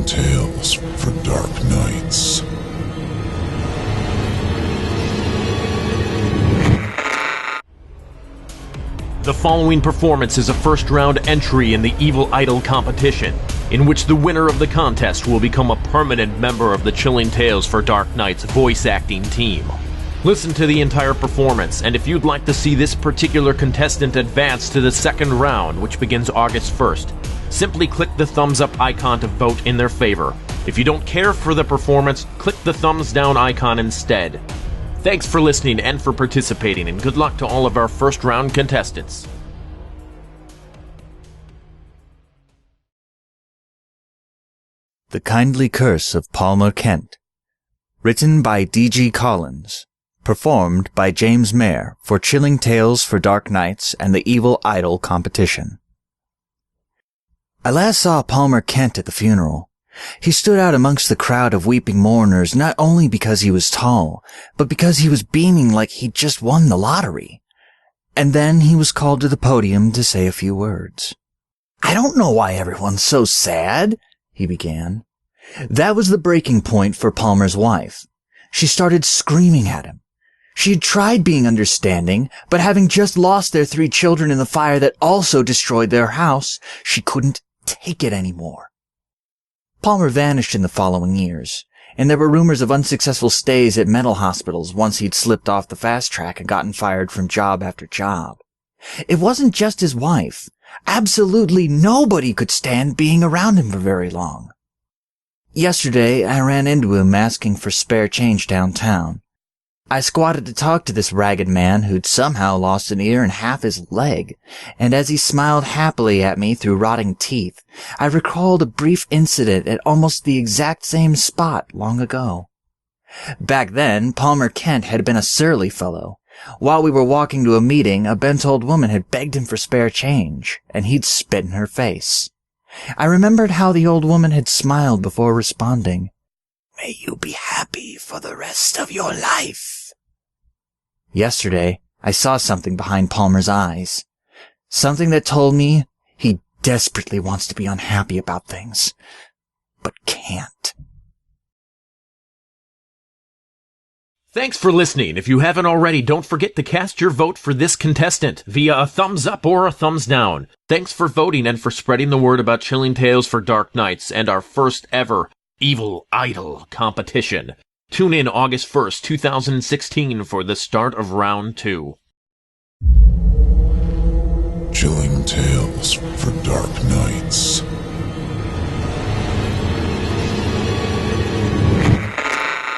Tales for Dark Nights. The following performance is a first-round entry in the Evil Idol competition, in which the winner of the contest will become a permanent member of the Chilling Tales for Dark Nights voice acting team. Listen to the entire performance, and if you'd like to see this particular contestant advance to the second round, which begins August 1st, simply click the thumbs up icon to vote in their favor. If you don't care for the performance, click the thumbs down icon instead. Thanks for listening and for participating, and good luck to all of our first round contestants. The Kindly Curse of Palmer Kent. Written by D.G. Collins. Performed by James Mayr for Chilling Tales for Dark Nights and the Evil Idol competition. I last saw Palmer Kent at the funeral. He stood out amongst the crowd of weeping mourners not only because he was tall, but because he was beaming like he'd just won the lottery. And then he was called to the podium to say a few words. "I don't know why everyone's so sad," he began. That was the breaking point for Palmer's wife. She started screaming at him. She had tried being understanding, but having just lost their 3 children in the fire that also destroyed their house, she couldn't take it anymore. Palmer vanished in the following years, and there were rumors of unsuccessful stays at mental hospitals once he'd slipped off the fast track and gotten fired from job after job. It wasn't just his wife. Absolutely nobody could stand being around him for very long. Yesterday, I ran into him asking for spare change downtown. I squatted to talk to this ragged man who'd somehow lost an ear and half his leg, and as he smiled happily at me through rotting teeth, I recalled a brief incident at almost the exact same spot long ago. Back then, Palmer Kent had been a surly fellow. While we were walking to a meeting, a bent old woman had begged him for spare change, and he'd spit in her face. I remembered how the old woman had smiled before responding. "May you be happy for the rest of your life." Yesterday, I saw something behind Palmer's eyes. Something that told me he desperately wants to be unhappy about things, but can't. Thanks for listening. If you haven't already, don't forget to cast your vote for this contestant via a thumbs up or a thumbs down. Thanks for voting and for spreading the word about Chilling Tales for Dark Nights and our first ever Evil Idol competition. Tune in August 1st, 2016 for the start of round 2. Chilling Tales for Dark Nights.